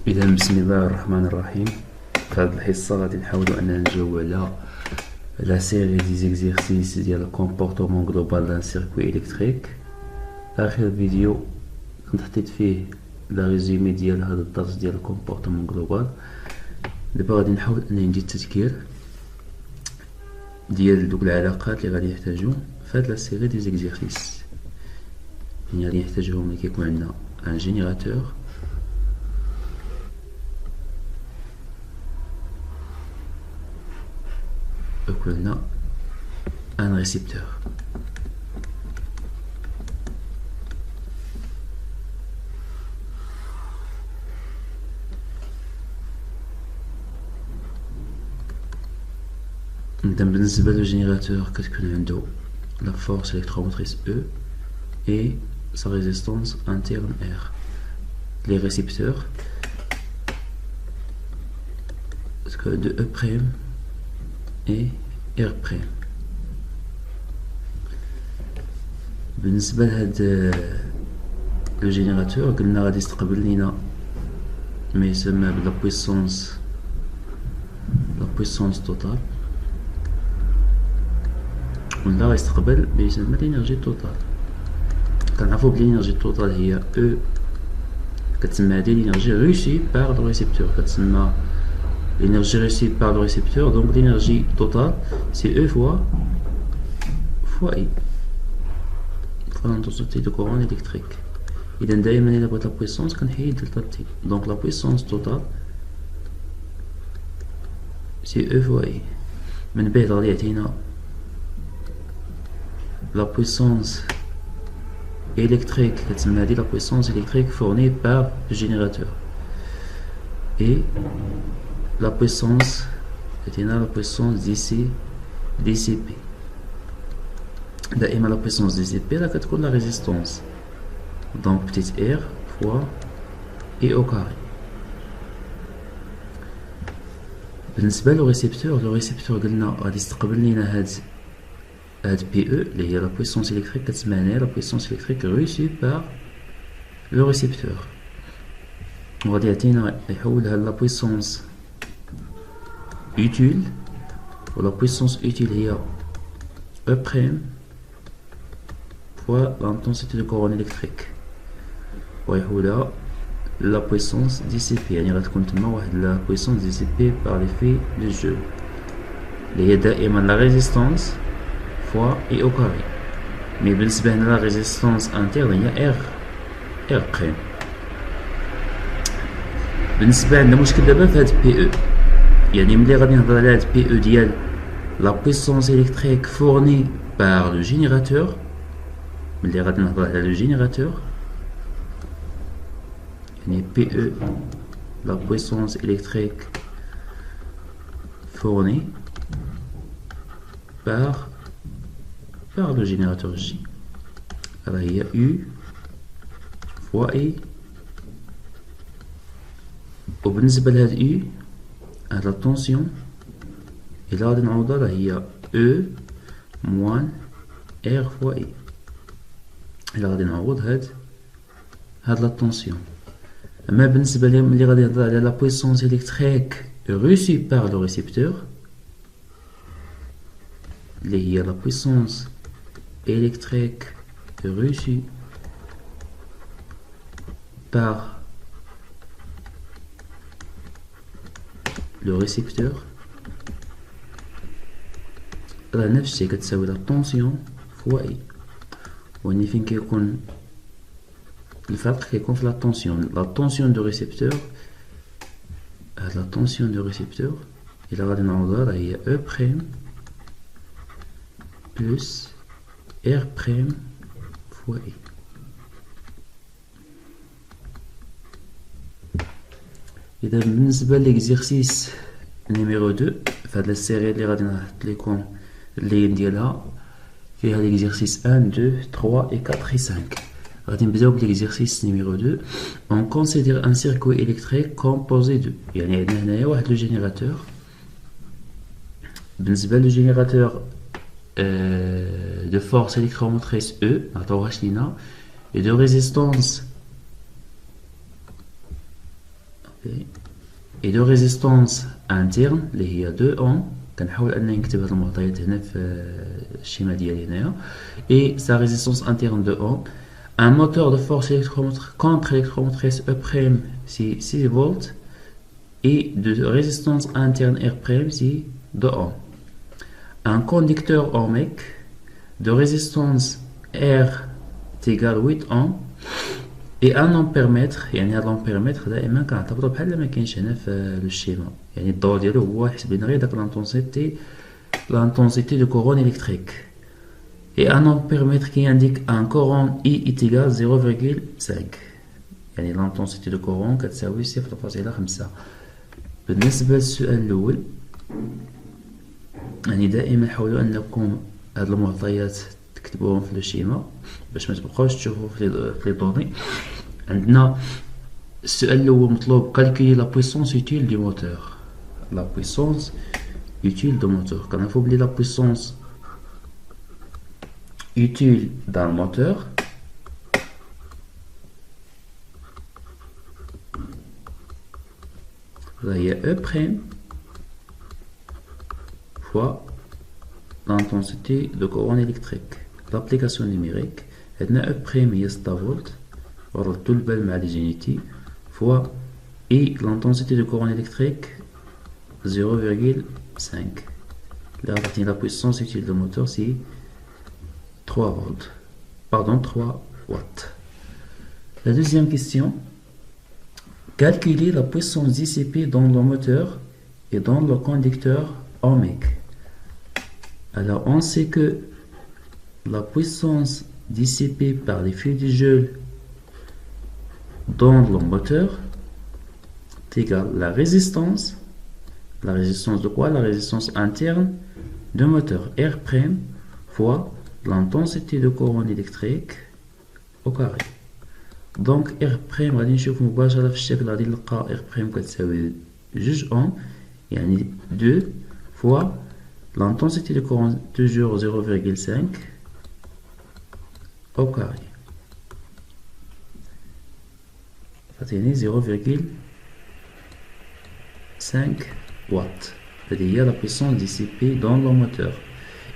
إذا بسم الله الرحمن الرحيم. في هاد الحصة غادي نحاولو أننا نجاوبو على لا سيري دي زيكزيرسيس ديال الكومبورتمون جلوبال دان سيركوي إلكتريك. آخر فيديو كنت حطيت فيه لا ريزومي ديال هاد الدرس ديال الكومبورتمون جلوبال. دابا غادي نحاول أنني ندير تذكير ديال دوك العلاقات اللي غادي نحتاجو في هاد لا سيري دي زيكزيرسيس. يعني غادي نحتاجوهم ملي كيكون عندنا ان جينيراتور وكلنا ان ريسيبتور. بالنسبة للجينيراتور كتكون عنده لا فورس électromotrice E et sa résistance interne R. Les récepteurs de E' et R'. بالنسبة لهاد لو جينيراتور قلنا غادي يستقبل لينا ما يسمى بلا بويسونس توتال، ولا غيستقبل ما يسمى لينيرجي توتال. كنعرفو بلي لينيرجي توتال هي او كتسمى هادي لينيرجي ريسي بار لو ريسيبتور، كتسمى l'énergie reçue par le récepteur. Donc l'énergie totale c'est E fois I, l'intensité de courant électrique. إذا دائما إلا بغيت لا بويسونس كنحيد دلتا تي. دونك لا بويسونس توتال سي E fois I. من بعد غادي يعطينا لا بويسونس électrique كتسمى هادي لا بويسونس électrique fournie par le générateur. Et la puissance est la puissance dissipée. دائما la puissance dissipée là كتكون la résistance, donc petite r fois E au carré. بالنسبة لو ريسيبتور قلنا غادي يستقبل لينا هاد بي او اللي هي لا بويسونس électrique كتسمى هنايا لا بويسونس électrique reçue par le récepteur. وغادي يعطينا يحولها لا بويسونس utile، و la puissance utile هي E' fois l'intensité de courant électrique، ويحولها la puissance dissipée. يعني غتكون تما واحد la puissance dissipée par l'effet du jeu اللي هي دائما la résistance fois E au carré. مي بالنسبة هنا la résistance interne هي R'. بالنسبة عندنا مشكل دابا في هاد بي او، يعني ملي غادي نهضر على هاد بي او ديال لا بويسونس électrique fournie par le générateur، ملي غادي نهضر على لو جينيراتور يعني بي او لا بويسونس électrique fournie par le générateur J، راه هي U fois I. وبالنسبة لهاد U هاد لا طونسيون إلا غادي نعوضها راه هي E موان R fois I. إلا غادي نعوض هاد لا طونسيون. أما بالنسبة ملي غادي نهضر على لا بويسونس électrique reçue par le récepteur اللي هي لا بويسونس électrique reçue par le récepteur، راه نفس الشيء كتساوي لا طونسيون فوا اي. وهنا فين كيكون الفرق كيكون في لا طونسيون دو ريسيبتور. هاد لا طونسيون دو ريسيبتور إلا غادي نعوضها راه هي E' بلس R' فوا اي. إذا بالنسبة لإكزيرسيس نيميرو 2 فهاد السيري اللي غادي نحط لكم اللين ديالها فيها لإكزيرسيس 1 2 3 et 4 et 5. غادي نبداو بلإكزيرسيس نيميرو 2. On considère un circuit électrique composé de، يعني عندنا هنايا واحد لو جينيراتور. بالنسبة لو جينيراتور de force électromotrice E نعطيوهاش لينا et de résistance et de résistance interne اللي هي 2 ohm. كنحاول أنني نكتب هاد المعطيات هنا في الشيما ديالي هنايا. Et sa résistance interne de ohm. Un moteur de force contre-électromotrice E', c'est 6 volts. Et de résistance interne R', c'est 2 ohm. Un conducteur ohmique de résistance R égale 8 ohm. Et un ampèremètre. يعني هاد الامبيرمتر دائما كنعتبرو بحال ما كاينش هنا في الشيما. يعني الدور ديالو هو يحسب لنا غير داك l'intensité de courant électrique. Et un ampèremètre qui indique un courant I est égal 0,5. يعني l'intensité de courant كتساوي 0.5. بالنسبة للسؤال الأول، يعني دائما حاولوا أنكم هاد المعطيات تكتبوهم في الشيما باش ما تبقاوش تشوفوا في لي دوني. عندنا السؤال الأول مطلوب calculer la puissance utile du moteur. La puissance utile du moteur. كنعرفوا بلي la puissance utile d'un moteur هي E' fois l'intensité de courant électrique. L'application numérique عندنا E' هي 6 فولت وردتو البال مع لي جينيتي fois et l'intensité de courant électrique 0,5. Là la puissance utile du moteur c'est 3 volts. Pardon, 3 watts. La deuxième question. Calculer la puissance dissipée dans le moteur et dans le conducteur ohmique. Alors, on sait que la puissance dissipée par les fils de gel dans le moteur est égale à la résistance. La résistance de quoi? La résistance interne du moteur R' fois l'intensité de courant électrique au carré. Donc R' غادي نشوف مباشرة في الشكل غادي نلقى R' كتساوي 2 ohm يعني 2 fois l'intensité de courant toujours 0,5 au carré. تعطيني 0,5 watts. هذه هي la puissance dissipée dans le moteur.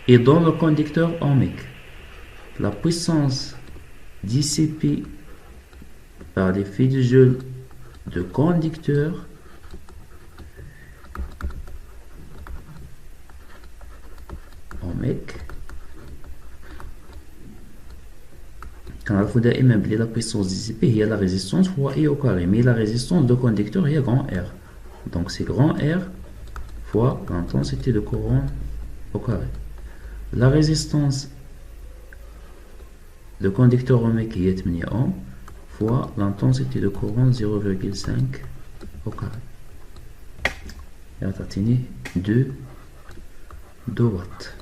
Et dans le conducteur ohmique, la puissance dissipée par les fils de gel de conducteur ohmique كنعرفو دائما بلي la puissance dissipée هي la résistance fois I au carré, mais la résistance de conducteur هي grand R, donc c'est grand R fois l'intensité de courant au carré. La résistance de conducteur ohmique هي 8 ohm fois l'intensité de courant 0,5 au carré. Et تعطيني 2 watts.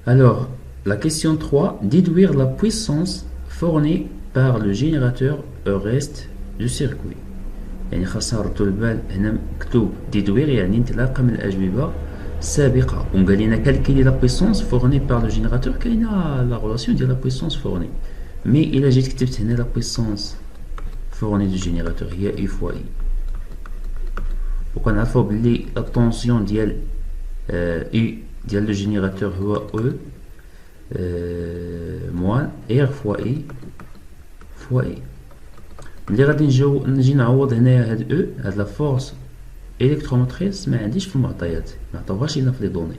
Alors, la question 3, déduire la puissance fournie par le générateur au reste du circuit. يعني خاصنا نردو البال هنا مكتوب déduire يعني انطلاقا من الأجوبة السابقة وقال لنا calculer la puissance fournie par le générateur. كاينة la relation ديال la puissance fournie. Mais إلا جيت كتبت هنا la puissance fournie du générateur هي I fois I. وكنعرفو بلي la tension ديال I ديال le générateur هو E moins R fois I fois I. ملي غادي نجي نعوض هنايا هاد O هاد لا فورس إلكتروموتريس ما عنديش في المعطيات، ما عطاوهاش لينا في لي دوني،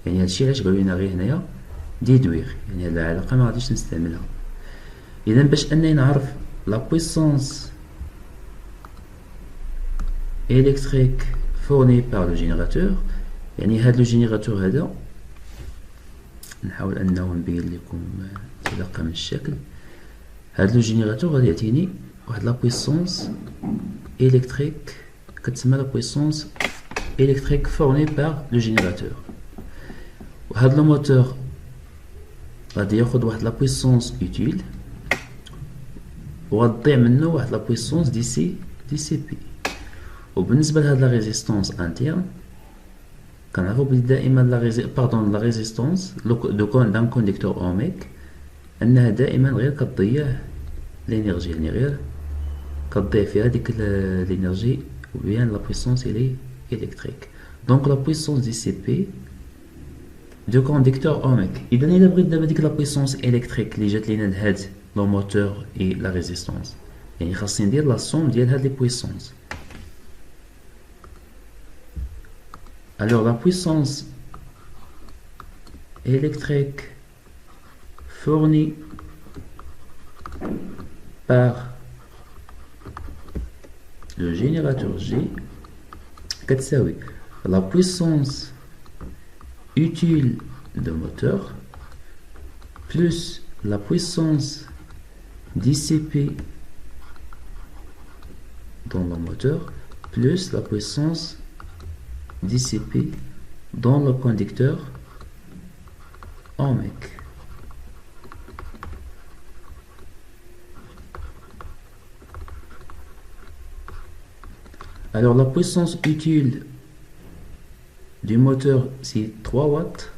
يعني هادشي علاش قالوا لنا غير هنايا ديدوير، يعني هاد العلاقة ما غاديش نستعملها. إذا باش أنني نعرف لا بويسونس électrique fournie par le générateur، يعني هاد لو جينيراتور هذا نحاول أنه نبين لكم انطلاقا من الشكل. هاد لو جينيراتور غادي يعطيني واحد لا بويسونس électrique كتسمى لا بويسونس électrique fournie par le générateur. وهاد لو موتور غادي ياخد واحد لا بويسونس utile وغتضيع منه واحد لا بويسونس دي سي بي. وبالنسبة لهاد لا ريزيستونس انتيرن كنعرفو بلي دائما لا ريزيستونس دان كونديكتور اوميك انها دائما غير كتضيع لينيرجي، يعني غير كتضيع فيها ديك l'énergie ou bien la puissance électrique. Donc la puissance DCP de conducteur ohmique. إذا إلا بغيت دابا ديك la puissance électrique اللي جات لينا لهاد le moteur et la résistance، يعني خاصني ندير la somme ديال هاد les puissances. Alors la puissance électrique fournie par le générateur G كتساوي la puissance utile de moteur plus la puissance dissipée dans le moteur plus la puissance dissipée dans le conducteur ohmique. Alors la puissance utile du moteur c'est 3 watts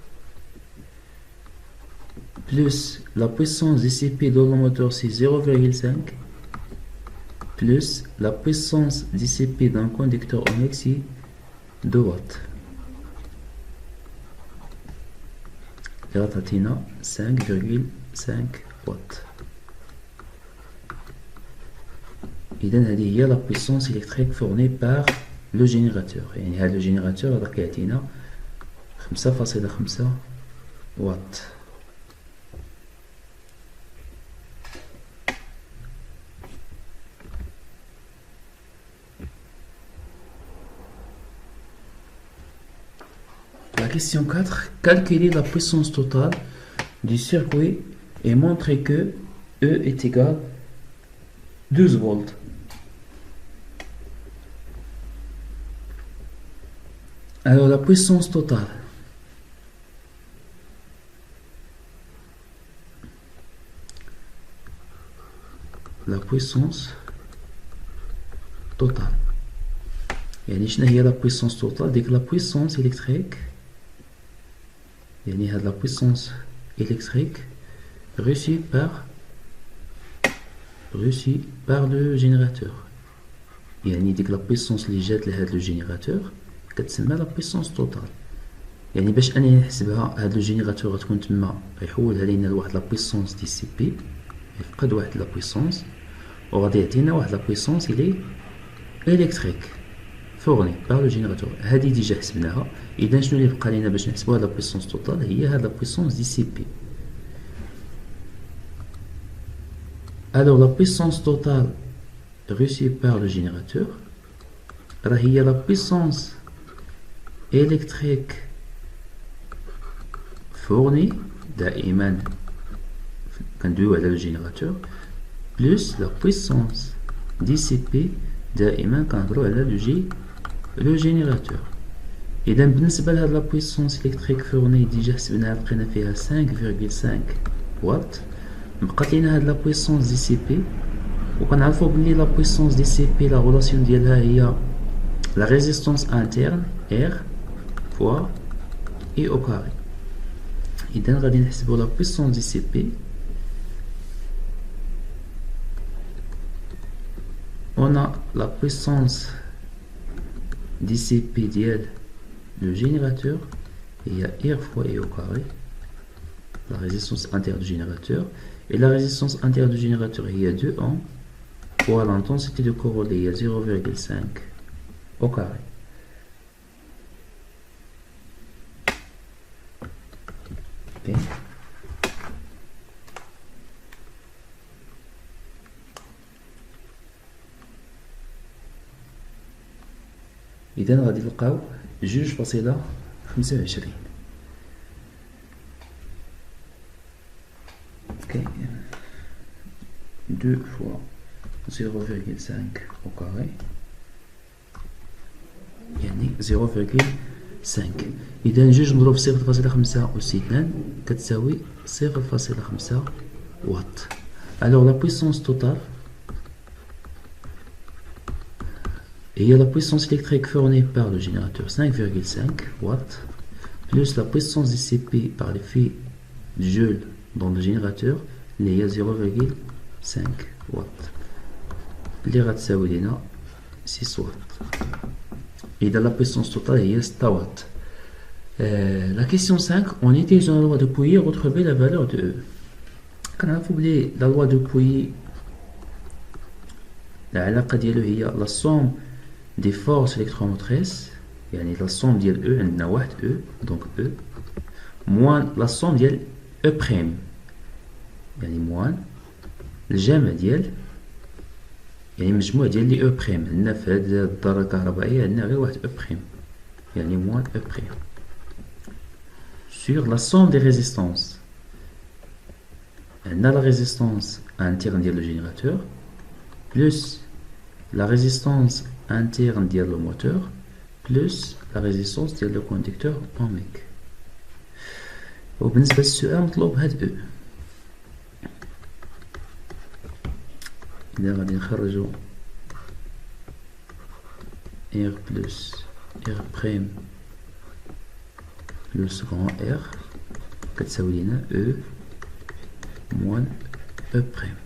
plus la puissance dissipée dans le moteur c'est 0,5 plus la puissance dissipée d'un conducteur ohmique c'est 2 watts. Là تعطينا 5,5 watts. إذا هذه هي la puissance électrique fournie par le générateur. يعني هذا الجينيراتور هذا كيعطينا 5,5 واط. La question 4. Calculer la puissance totale du circuit et montrer que E est égal 12 volts. Alors la puissance totale. La puissance totale. يعني شنو هي la puissance totale؟ ديك la puissance électrique. يعني هاد la puissance électrique reçue par le générateur. يعني ديك la puissance اللي جات لهاد le générateur كتسمى la puissance totale. يعني باش انني نحسبها هاد لو جينيراتور غتكون تما غيحولها لينا لواحد لا بويسونس دي سي بي، يفقد واحد لا بويسونس وغادي يعطينا واحد لا بويسونس اللي الكتريك فورني بار لو جينيراتور. هادي ديجا حسبناها. اذا شنو اللي بقى لينا باش نحسبوا هاد لا بويسونس توتال؟ هي هاد لا بويسونس دي سي بي. Alors la puissance totale reçue par le générateur هي la puissance électrique fournie دائما كندويو على الجينيراتور plus la puissance dissipée دائما كنهضروا على لو جينيراتور. اذا بالنسبه لهاد لا بويسونس الكتريك فورني ديجا حسبناها لقينا فيها 5,5 واط. بقات لينا هاد لا بويسونس دي سي بي، وكنعرفوا بلي لا بويسونس دي سي بي لا غولاسيون ديالها هي لا ريزيستونس انترن R fois E au carré. إذا غادي نحسبو لا بويسونس دي سي بي. On a la puissance dissipée ديال le générateur هي R fois E au carré, la résistance interne du générateur, et la résistance interne du générateur هي 2 ohms fois l'intensité de courant هي 0,5 au carré. Okay. إذا غادي نلقاو 2.25. Okay. 2 fois 0,5 au carré يعني 0,5. إذا 2 مضروب في 0.5 أس 2 كتساوي 0.5 واط. Alors la puissance totale هي la puissance électrique fournie par le générateur 5,5 watts plus la puissance dissipée par l'effet du joule dans le générateur اللي هي 0,5 watts. اللي غتساوي لينا 6 واط. إذا لا puissance totale هي 6 واط. La question 5, en utilisant la loi de Pouilly, retrouver la valeur de E. Quand on a oublié la loi de Pouilly, العلاقة ديالو هي la somme des forces électromotrices, يعني la somme ديال E عندنا واحد E, donc E, moins la somme ديال E prime, يعني moins الجمع ديال يعني مجموع ديال لي E prime. عندنا في هاد الدارة الكهربائية عندنا غير واحد E prime, يعني moins E prime. Sur la somme des résistances, on a la résistance interne ديال le générateur plus la résistance interne ديال le moteur plus la résistance ديال le conducteur ohmique. وبالنسبة للسؤال مطلوب هاد E. إذا غادي نخرجو R plus R prime plus grand R كتساوي لينا E moins E prime.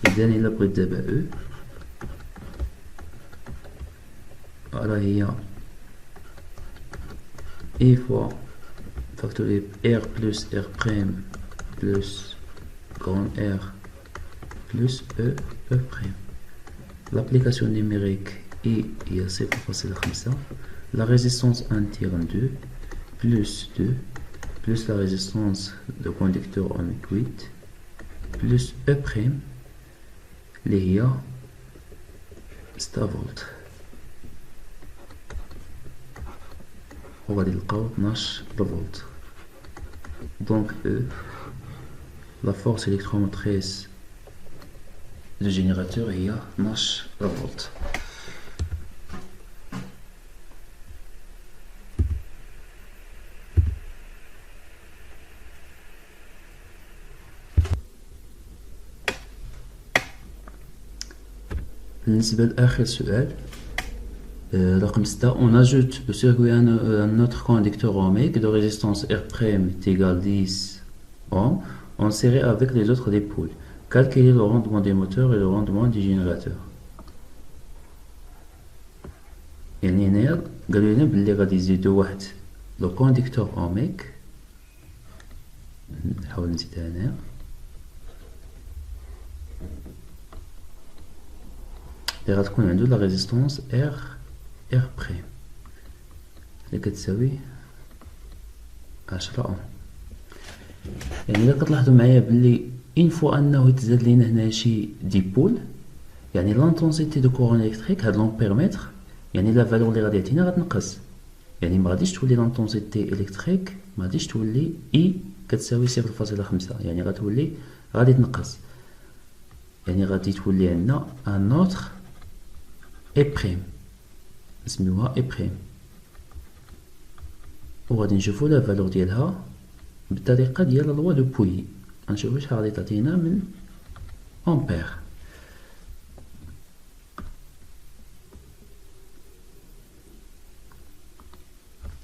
إذا إلا بغيت دابا E راه هي E fois factoriel R plus R prime plus grand R plus E prime. L'application numérique I هي 0.5. La résistance interne 2 plus 2 plus la résistance de conducteur ohmique 8 plus E prime اللي هي 6 فولت. وغادي نلقاو 12 فولت. Donc E, la force électromotrice du générateur هي 12 فولت. بالنسبة لآخر سؤال رقم 6, on ajoute au circuit un autre conducteur ohmique de résistance R' est égal 10 ohms inséré avec les autres dipôles. Calculer le rendement des moteurs et le rendement du générateur. يعني هنايا قالوا لنا بلي غادي يزيدو واحد لو كونديكتور اوميك. نحاول نزيدها هنايا. اللي غتكون عندو لا ريزيستونس R prime اللي كتساوي 10 اوم. يعني الا كتلاحظوا معايا بلي اون فوا انه يتزاد لينا هنا شي ديبول يعني لانتونسيتي دو كورون الكتريك هاد لومبيرمتر يعني لا فالور اللي غادي يعطينا غتنقص. يعني ما غاديش تولي لانتونسيتي الكتريك ما غاديش تولي اي كتساوي 0.5 يعني غتولي غادي تنقص. يعني غادي تولي عندنا ان اوتر اي بريم نسميوها اي بريم وغادي نشوفو لا فالور ديالها بالطريقه ديال لا لوا دو بويي. غنشوفو شحال غادي تعطينا من امبير.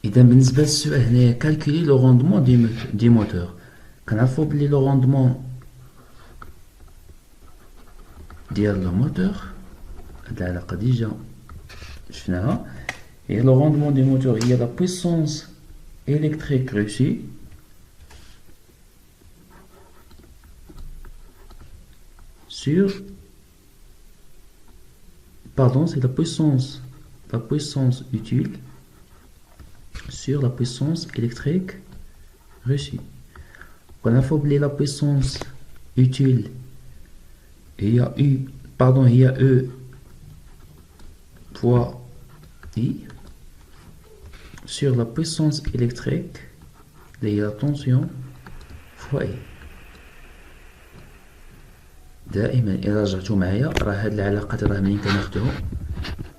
اذا بالنسبه للسؤال هنايا كالكولي لو روندمون دي موتور. كنعرفو بلي لو روندمون ديال لو موتور هاد العلاقه ديجا شفناها هي لو روندمون دي موتور هي لا بويسونس électrique reçue sur pardon c'est la puissance utile sur la puissance électrique reçue. On a oublié la puissance utile il y a E fois I sur la puissance électrique de la tension fois I. دائما إذا رجعتو معايا راه هاد العلاقات راه منين كناخدوهم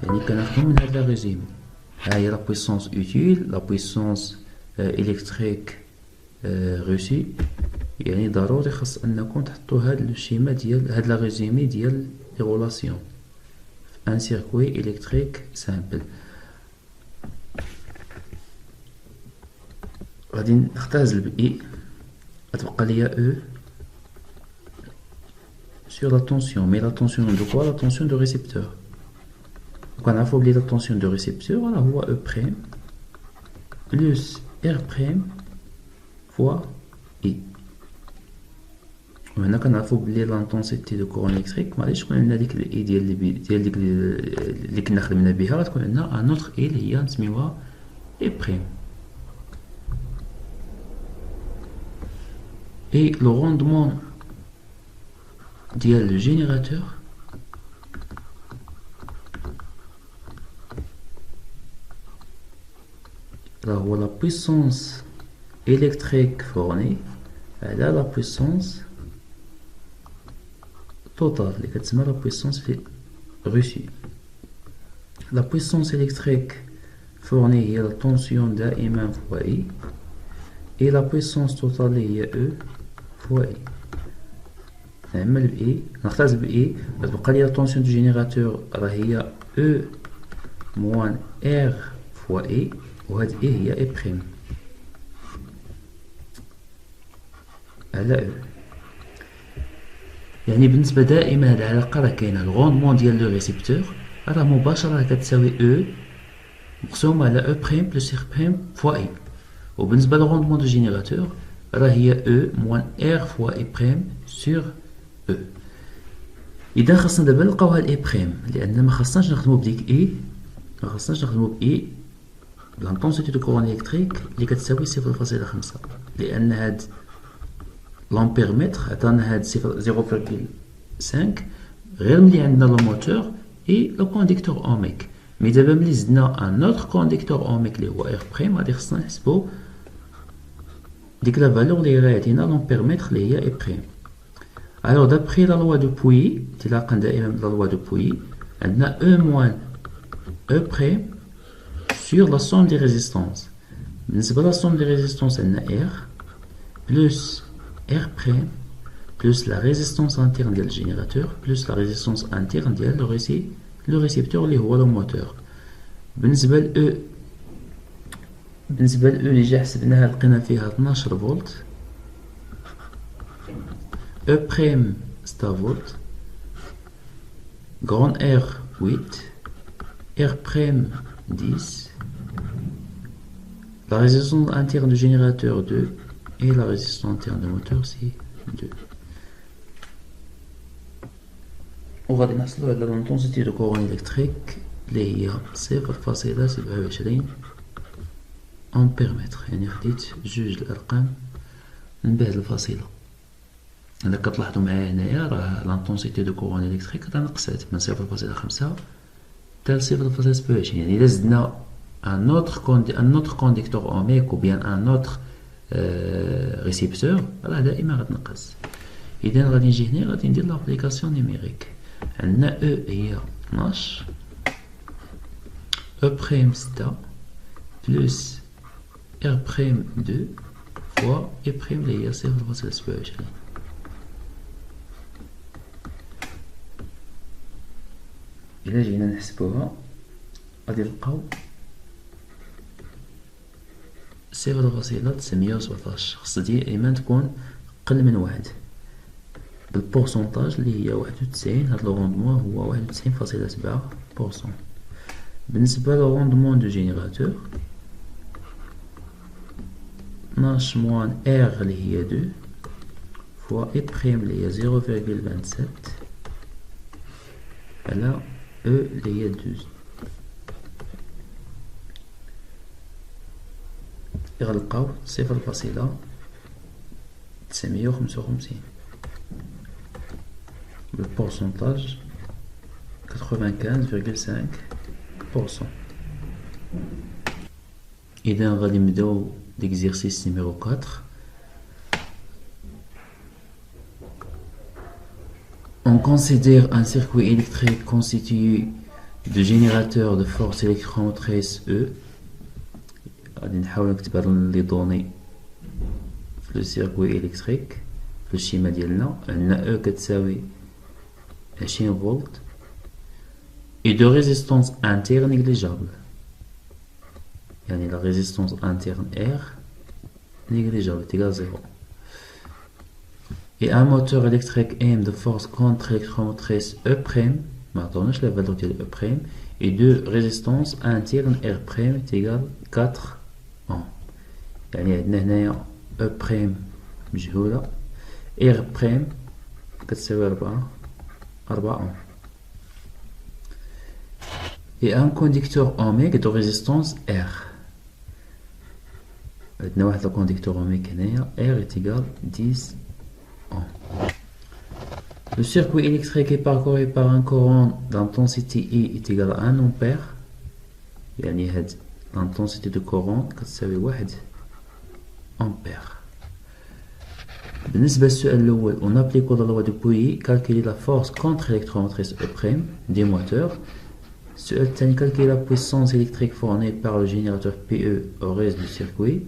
يعني كناخدوهم من هاد لا ريزيم. ها هي لا بويسونس اوتيل لا بويسونس الكتريك روسي. يعني ضروري خاص انكم تحطوا هاد الشيما ديال هاد لا ريزيمي ديال لي غولاسيون في ان سيركوي الكتريك سامبل. غادي نختزل ب اي غتبقى ليا او sur la tension. Mais la tension de quoi? La tension de récepteur. Donc on a oublié la tension de récepteur, on voit E' plus R' fois I. Maintenant qu'on a oublié l'intensité de courant électrique, معليش تكون عندنا ديك الاي ديال ديك اللي كنا خدمنا بها، غتكون عندنا ان اوتر اي اللي هي نسميوها اي بريم. Et le rendement ديال le générateur هو la puissance électrique fournie على la puissance totale اللي كتسمى la puissance reçue. La puissance électrique fournie هي la tension دائما fois I et la puissance totale هي E fois I. نعمل ب I نختار ب I تبقى لي la tension du générateur راه هي E moins R fois I وهاد I هي I prime على E. يعني بالنسبة دائما هاد العلاقة راه كاينة الغوندمون ديال لو ريسيبتور راه مباشرة كتساوي E مقسومة على E prime plus R prime fois I. وبالنسبة للغوندمون دو جينيراتور راه هي E moins R fois I prime sur E. إذا خاصنا دابا نلقاو هاد I prime لأن ما خاصناش نخدمو بديك I، ما خاصناش نخدمو ب I l'intensité de courant électrique اللي كتساوي 0.5 لأن هاد لامبيرمتر عطانا هاد 0.5 غير ملي عندنا لو موتور اي لو كونديكتور اوميك. مي دابا ملي زدنا ان اوتر كونديكتور اوميك اللي هو ار بريم غادي خصنا نحسبو ديك لا فالور اللي غيعطينا لامبيرمتر اللي هي اي بريم. الوغ دابخي لا لوا دو بوي انطلاقا دائما من لا لوا دو بوي عندنا او موان او بريم sur la somme des résistances. بالنسبة لا somme des résistances عندنا R plus R prime plus la résistance interne ديال الجينيراتور plus la résistance interne ديال le récepteur اللي هو le moteur. بالنسبة ل E اللي جا حسبناها لقينا فيها 12 فولت. E prime 6 فولت grand R 8 R prime 10. La résistance interne du générateur 2 et la résistance interne du moteur c'est 2. وغادي نحصلو على l'intensité de courant électrique اللي هي 0.27 أمبيرمتر. يعني خديت جوج الأرقام من بعد الفاصلة. إذا كتلاحظو معايا هنايا راه l'intensité de courant électrique راه نقصات من 0.5 حتى 0.27. يعني إذا زدنا un autre conducteur ohmique ou bien un autre récepteur راه دائما غتنقص. إذا غادي نجي هنا غادي ندير لابليكاسيون نيميريك. عندنا E هي 12 E prime 6 plus R prime 2 fois E prime اللي هي 0.27. إلا جينا نحسبوها غادي نلقاو 0.917. خص ديما تكون قل من واحد بالبورسونتاج اللي هي 91. هاد لو روندمون هو 91.7%. بالنسبة لو روندمون دو جينيراتور 12 موان R اللي هي 2 فوا E prime اللي هي 0.27 على E اللي هي 12. غنلقاو 0.955 بالبورسونتاج 95.5%. إذا غادي نبداو l'exercice numéro 4. On considère un circuit électrique constitué de générateurs de force électromotrice E. غادي نحاول نكتب هاد لي دوني في لو سيركوي إلكتريك في الشيما ديالنا. عندنا E كتساوي 20 فولت et de résistance interne négligeable. يعني la résistance interne R négligeable est égale 0. et un moteur électrique M de force contre-électromotrice E', ما عطوناش la valeur ديال E', et de résistance interne R' est égal 4 ohms. يعني عندنا هنايا E' مجهولة، R' كتساوي 4 ohms. Et un conducteur ohmique de résistance R. عندنا واحد الكونديكتور اوميك هنايا R est égal 10 ohms. Le circuit électrique est parcouru par un courant d'intensité I est égal à 1 ampère. يعني هاد l'intensité de courant كتساوي 1 ampère. بالنسبة للسؤال الأول on applique la loi de Pouilly, calculer la force contre-électromotrice E' des moteurs. السؤال الثاني calculer la puissance électrique fournie par le générateur PE au reste du circuit.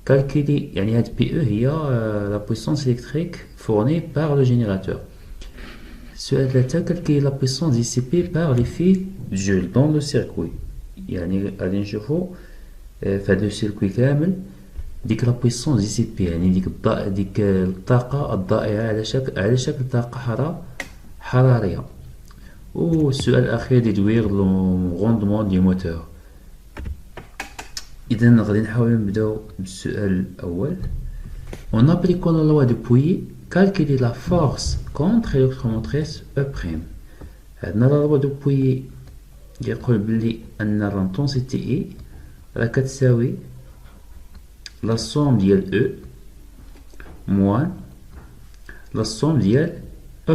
Calculer يعني هاد PE هي la puissance électrique fournie par le générateur. السؤال الثالث calculer la puissance dissipée par l'effet Joule dans le circuit. يعني غادي نشوفو في هاد لو سيركوي كامل ديك لا بويسونس ديسيبي، يعني ديك الطاقة الضائعة على شكل طاقة حرارية. والسؤال الأخير ديدوير لو غوندمون دي موتور. إذا غادي نحاول نبداو بالسؤال الأول. On applique la loi de Pouilly, calculer la force contre-électromotrice E'. عندنا لا loi de Pouilly يقول بلي أن l'intensité I راه كتساوي la somme ديال E moins la somme ديال E'.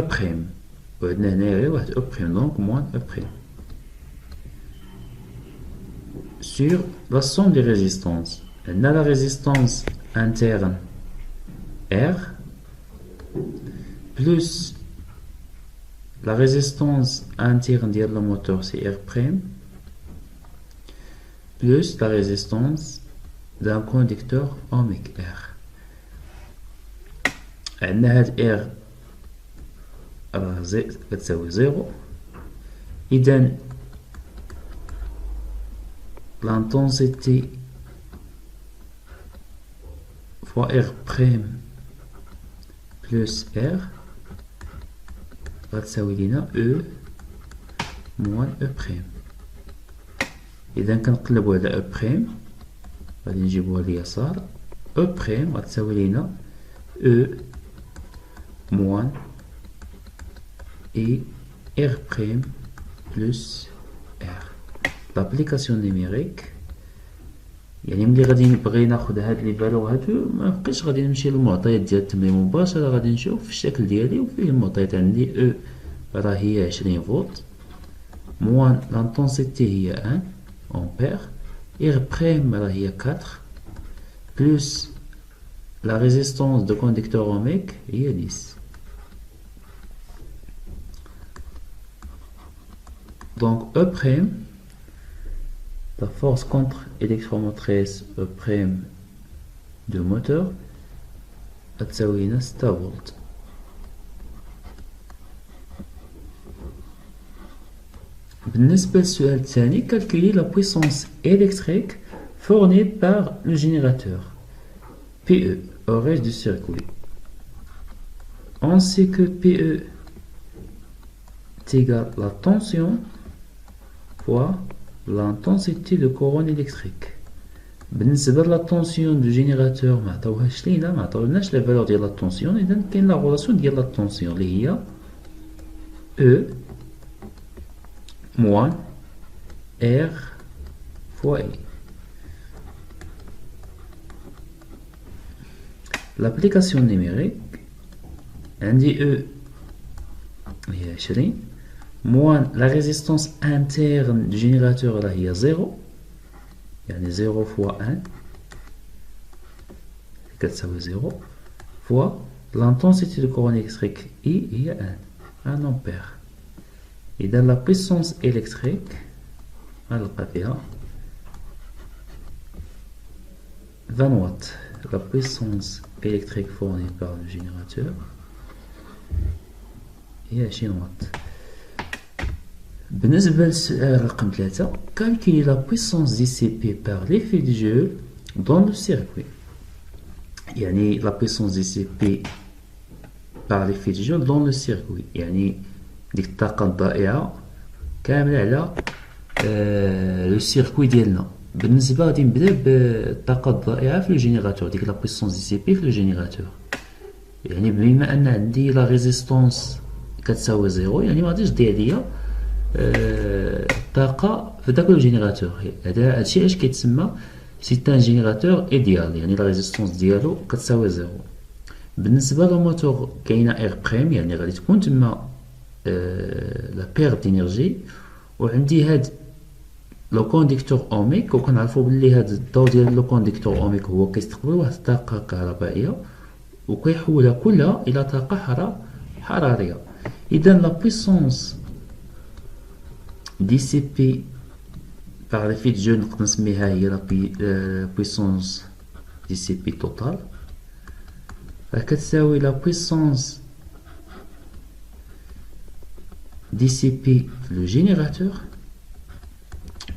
وعندنا هنا غير واحد E', donc moins E'. Sur la somme des résistances. عندنا la résistance interne R plus la résistance interne ديال le moteur c'est R', plus la résistance d'un conducteur ohmique R. عندنا هاد R راه كتساوي 0. إذا l'intensité fois R' plus R غتساوي لينا E moins E'. إذا كنقلبو على E'، غادي نجيبوها لليسار. E' غتساوي لينا E moins et R' plus R. L'application numérique يعني ملي غادي نبغي ناخد هاد لي فالور هادو مبقيتش غادي نمشي للمعطيات ديال التمرين مباشرة، غادي نشوف في الشكل ديالي وفيه المعطيات. عندي E راه هي 20 فولت موان l'intensité هي 1 ampère، R' راه هي 4 plus la résistance de conducteur ohmique هي 10. Donc E', la force contre-électromotrice E' de moteur غتساوي لنا 6 فولت. بالنسبة للسؤال الثاني calculer la puissance électrique fournie par le générateur PE au reste du circuit. On sait que PE est égal à la tension fois l'intensité de courant électrique. بالنسبة لا طونسيون دو جينيراتور ما عطاوهاش لينا، ما عطاولناش لا فالور ديال لا طونسيون. إذا كاين لا غولاسيون ديال لا طونسيون اللي هي E moins R fois E. L'application numérique عندي E هي 20 moins la résistance interne du générateur là هي 0، يعني 0 fois 1 كتساوي 0 fois l'intensité de courant électrique I هي 1 ampère. إذا la puissance électrique غنلقى فيها 20 watts. La puissance électrique fournie par le générateur هي 20 watts. بالنسبة للسؤال رقم 3 calculer la puissance dissipée par l'effet de Joule dans le circuit. يعني la puissance dissipée par l'effet de Joule dans le circuit. يعني ديك الطاقة الضائعة كاملة على لو سيركوي ديالنا. بالنسبة غادي نبدا بالطاقة الضائعة في لو جينيراتور، ديك لا بويسونس دي سي بي في لو جينيراتور. يعني بما ان عندي لا ريزيستونس كتساوي زيرو، يعني مغاديش تضيع ليا الطاقة في داك لو جينيراتور. هادشي علاش كيتسمى سي ان جينيراتور ايديال، يعني لا ريزيستونس ديالو كتساوي زيرو. بالنسبة للموتور كاينة اير بريم، يعني غادي تكون تما لا بيرت دينيرجي، وعندي هاد لو كونديكتور اوميك، وكنعرفو بلي هاد الضوء ديال لو كونديكتور اوميك هو كيستقبل واحد الطاقة كهربائية وكيحولها كلها الى طاقة حرارية. اذا لا بويسونس دي سي بي par l'effet de Joule نقدر نسميها هي لا بويسونس دي سي بي توتال، كتساوي لا بويسونس دي سي بي في لو جينيراتور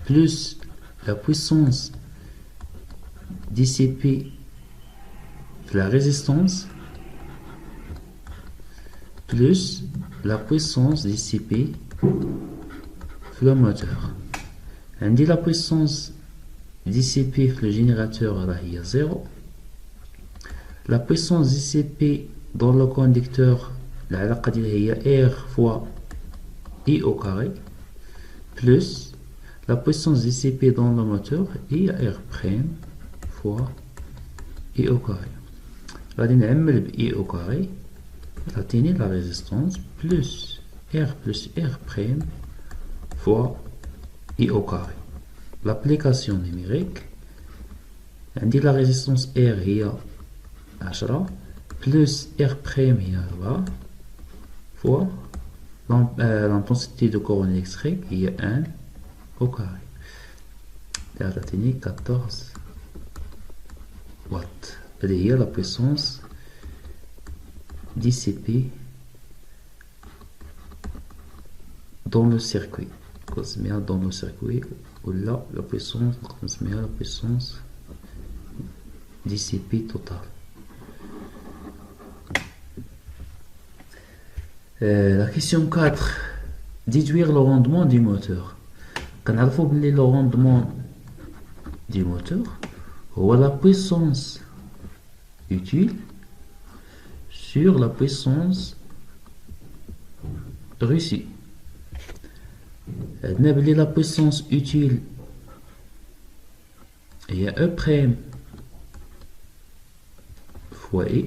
plus la puissance dissipée de la résistance plus la puissance dissipée de le moteur. عندي la puissance dissipée في le générateur راهي 0. La puissance dissipée dans le conducteur العلاقة ديالها هي R fois I au carré plus la puissance dissipée dans le moteur هي R prime fois I au carré. غادي نعمل ب I au carré تعطيني la résistance plus R prime fois I au carré. L'application numérique عندي la résistance R هي 10 plus R prime هي 4 fois l'intensité de courant électrique هي 1 au carré. تعطيني 14 watts. هذه هي la puissance dissipée dans le circuit. نسميها dans le circuit ولا la puissance نسميها la puissance dissipée totale. La question 4. Déduire le rendement du moteur. كنعرفو بلي le rendement du moteur هو la puissance utile sur la puissance reçue. عندنا بلي la puissance utile هي E prime fois I.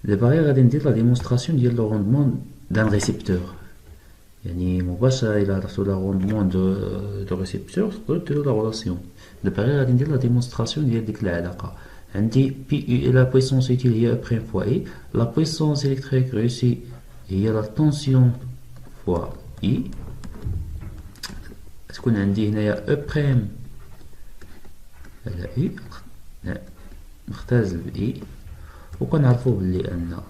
دابا غير غادي ندير لا ديمونستراسيون ديال لو روندمون دان ريسيبتور، يعني مباشرة إلا عرفتو لا روندمون دو ريسيبتور تقدرو ديرو لا غولاسيون. دابا غير غادي ندير لا ديمونستراسيون ديال ديك العلاقة. عندي بي لا بويسونس اوتيل هي او بريم فوا اي، لا بويسونس الكتريك ريوسي هي لا طونسيون فوا اي. تكون عندي هنايا او بريم على اي نختزل ب اي، وكنعرفو بلي ان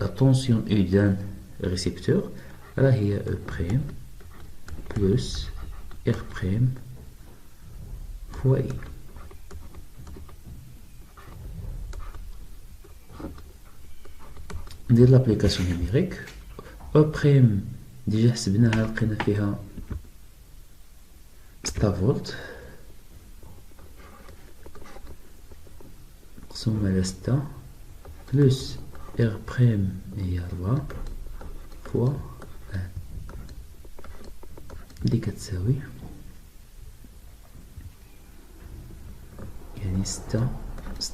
لا طونسيون اي دان ريسيبتور راه هي او بريم بلس ار بريم فوا اي. ندير لابليكاسيون نيميريك. او بريم ديجا حسبناها لقينا فيها 6 فولت مقسوم على 6 بلس ار بريم هي 4 فوا 1 اللي كتساوي يعني 6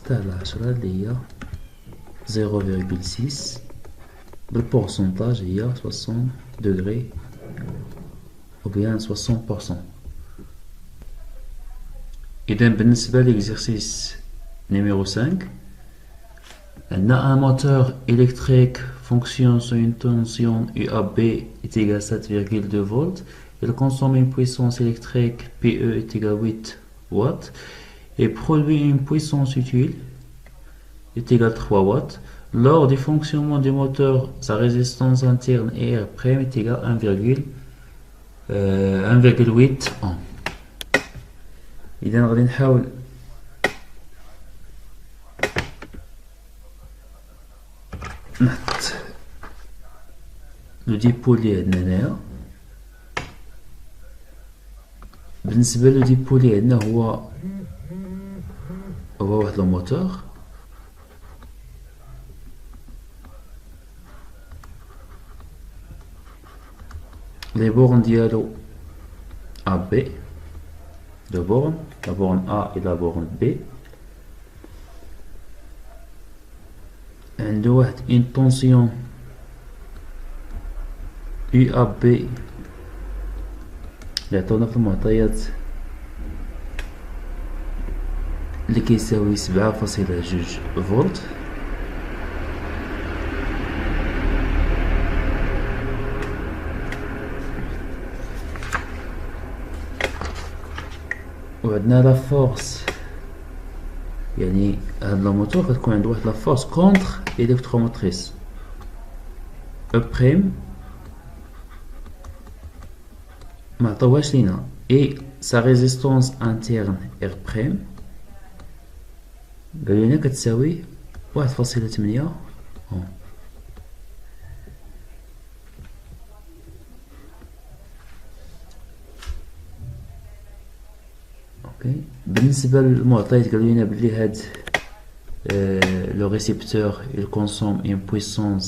على 10 اللي هي 0,6 بالبورسونتاج هي 60 دوغري ou bien 60%. إذا بالنسبة لإكزرسيس numéro 5, un moteur électrique fonctionne sur une tension UAB est égale à 7,2 volts. Il consomme une puissance électrique PE est égale à 8 watts et produit une puissance utile est égale à 3 watts. Lors du fonctionnement du moteur, sa résistance interne R' est égale à 1,8 ohm. إذا غادي نحاول نحط لو ديبول اللي عندنا هنايا. بالنسبة لو ديبول اللي عندنا هو واحد الموتور. لي بورن ديالو A B، deux bornes, la borne A et la borne B. عنده واحد une tension UAB اللي عطونا في المعطيات اللي كيساوي 7.2 فولت. وعندنا لا فورس، يعني هاد الموتور كتكون عنده واحد لا فورس كونتر الكتروموتريس او بريم معطوهاش لينا، اي سا ريزيستونس انترن ار بريم قالوا لنا كتساوي 1.8 اوم. بالنسبة للمعطيات قالوا لنا بلي هاد لو ريسيبتور il consomme une puissance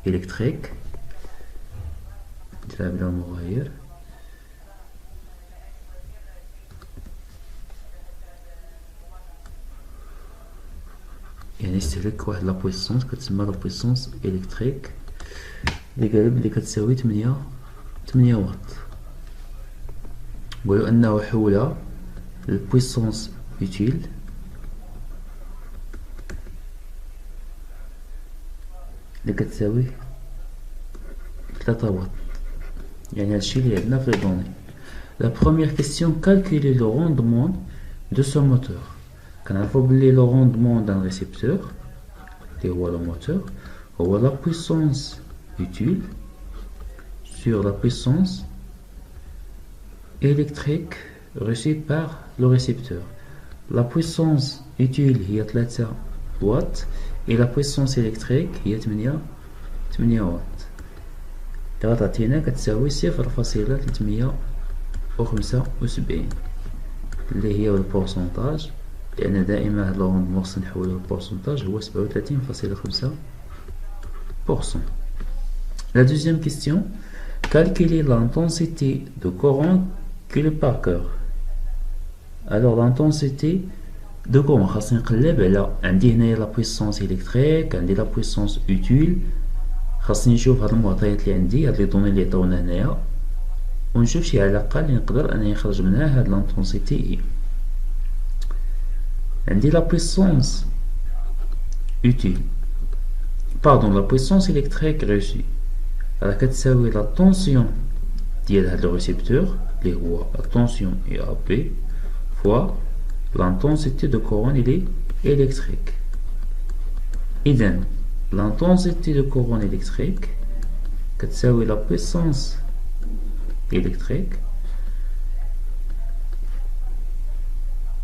électrique. نتلعب بلا مغاير. يعني يستهلك واحد لا بويسونس كتسمى لا بويسونس إلكتريك اللي قالوا بلي كتساوي 8 واط. نقولو أنه حول البويسونس utile اللي كتساوي 3 واط. يعني هادشي اللي عندنا في لي دوني. لا بروميير كيسيون كالكولي لو روندمون دو سو موتور. كنعرفو بلي لو روندمون دان ريسيبتور اللي هو لو موتور هو لا بويسونس utile sur la puissance électrique reçue par le récepteur. La puissance utile هي 3 واط et la puissance électrique هي 8 واط. اللي غتعطينا كتساوي 0.375 اللي هي البورسونتاج، لأن دائما هاد الروندمون خصنا نحولو للبورسونتاج هو 37.5%. La deuxième question, calculer l'intensité de courant qu'il par cœur. Alors l'intensité de courant خاصني نقلب على عندي هنايا لا بويسونس إلكتريك، عندي لا بويسونس utile. خاصني نشوف هاد المعطيات اللي عندي، هاد لي دوني اللي عطاونا هنايا، ونشوف شي علاقة اللي نقدر أنني نخرج منها هاد لانتونسيتي إي. عندي لا بويسونس utile pardon la puissance électrique reçue راه كتساوي لا طونسيون ديال هاد الريسيبتور اللي هو لا طونسيون اي ا بي فوا l'intensité de courant électrique. إذن l'intensité de courant électrique كتساوي la puissance électrique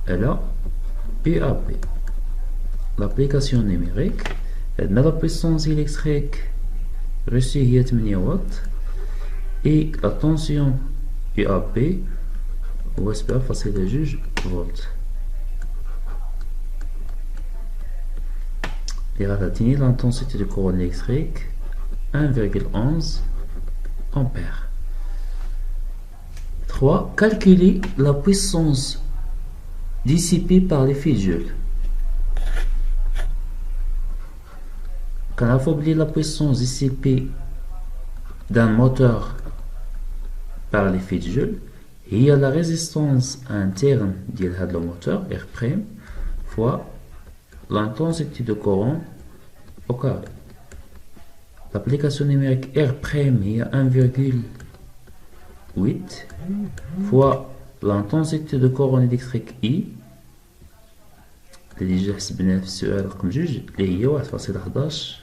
على UAP. L'application numérique عندنا la puissance électrique reçue هي 8 واط et la tension UAP هو 7.2 فولت. Et غتعطيني l'intensité du courant électrique 1,11 ampères. 3. Calculer la puissance dissipée par l'effet Joule. كنعرفو بلي la puissance dissipée d'un moteur par l'effet de Joule هي la résistance interne ديال هاد le moteur R' fois l'intensité de courant au carré. L'application numérique R' هي 1,8 fois l'intensité de courant électrique I اللي ديجا حسبناه في السؤال رقم 2 اللي هي 1.11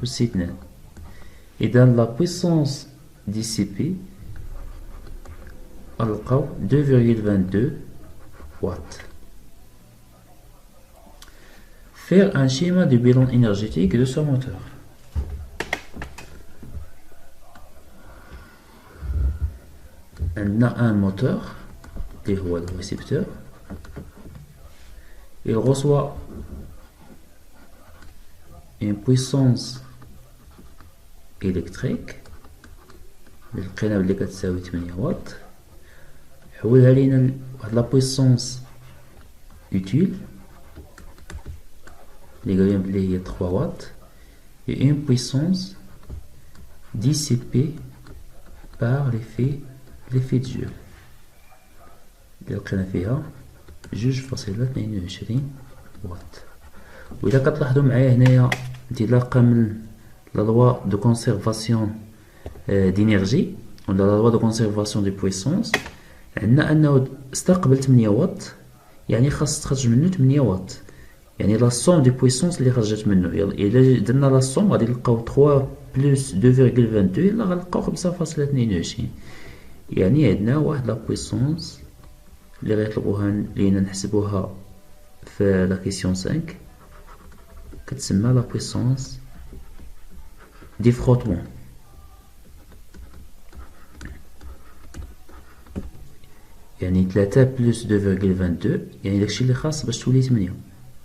أس 2. إذا لا بويسونس dissipée غنلقاو 2,22 watts. Faire un schéma de bilan énergétique de ce moteur. عندنا un moteur اللي هو le récepteur. Il reçoit une puissance électrique اللي لقينا بلي كتساوي 8 واط. حولها لينا واحد لا بويسونس utile اللي قالين بلي هي 3 واط et une puissance dissipée par l'effet de Joule اللي لقينا فيها 2.22 واط. وإلا كتلاحظوا معايا هنايا انطلاقا من لا لوا دو كونسيرفاسيون دينيرجي ولا لا لوا دو كونسيرفاسيون دي بويسونس، عندنا انه استقبل 8 واط يعني خاص تخرج منه 8 واط، يعني لا سوم دي بويسونس اللي خرجت منه. الا درنا لا سوم غادي نلقاو 3 بلس 2.22 الا غنلقاو 5.22. يعني عندنا واحد لا بويسونس اللي غيطلبوها لينا نحسبوها في لا كيسيون 5 كتسمى لا بويسونس دي فروتمون. يعني 3 بلس 2.22 يعني داكشي اللي خاص باش تولي 8،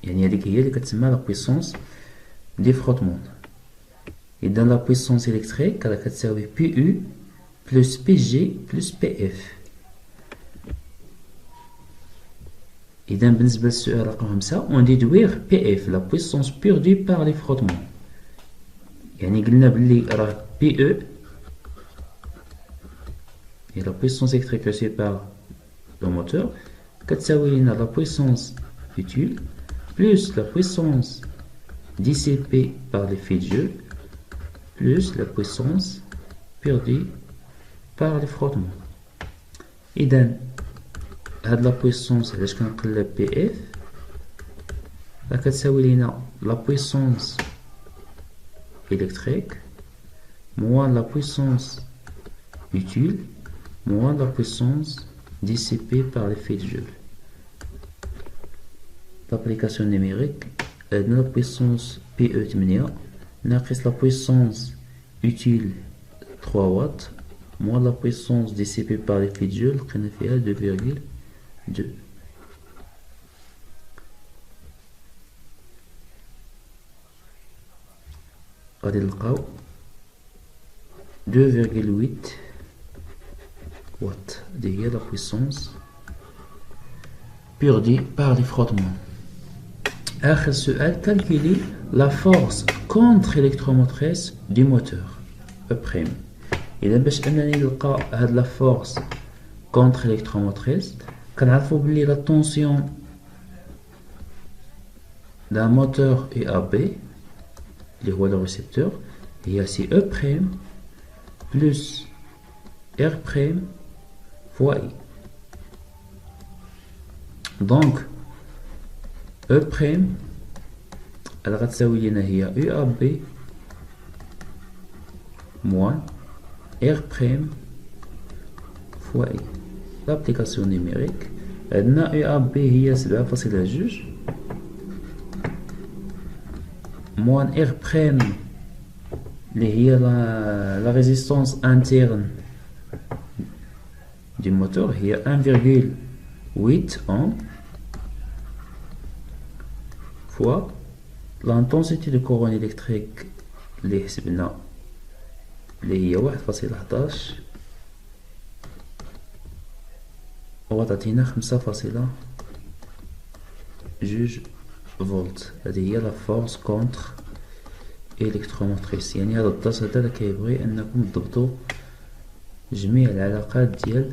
يعني هذيك هي اللي كتسمى لا بويسونس دي فروتمون. اذا لا بويسونس الكتريك راه كتساوي بي يو بلس بي جي بلس بي اف. اذا بالنسبه للسؤال رقم 5 اون ديدوير بي اف لا بويسونس بيردي بار لي فروتمون. يعني قلنا بلي راه بي او هي لا بويسونس الكتريك ريسي بار لو موتور كتساوي لنا لا بويسونس utile plus la puissance dissipée par l'effet de Joule plus la puissance perdue par les frottements. إذا هاد لا بويسونس علاش كنقلب بي اف راه كتساوي لينا لا بويسونس électrique moins la puissance utile moins la puissance dissipée par l'effet de Joule. L'application numérique عندنا la puissance PE 8 ناقص la puissance utile 3 watts moins la puissance dissipée par l'effet de Joule لقينا فيها 2.2. غادي نلقاو 2.8 watts هذه هي la puissance perdue par les frottements. آخر سؤال calculer la force contre-électromotrice du moteur E'. إذا باش أنني نلقى هاد لا فورس كونتر إلكتروموتريس كنعرفو بلي لا طونسيون دا موتور اي ا بي اللي هو لو ريسبتور هي سي او بريم بلس ار بريم فوا اي. دونك او بريم اللي غتساوي لينا هي او ا بي موان R' fois I. L'application numérique عندنا UAB هي 7.2 moins R' اللي هي la résistance interne du moteur هي 1,8 ohm fois l'intensité de courant électrique اللي حسبنا اللي هي 1.11 وغتعطينا 5.2 فولت. هذه هي لا فورس كونتر الكتروموتريس. يعني هذا الدرس هذا كيبغي انكم تضبطوا جميع العلاقات ديال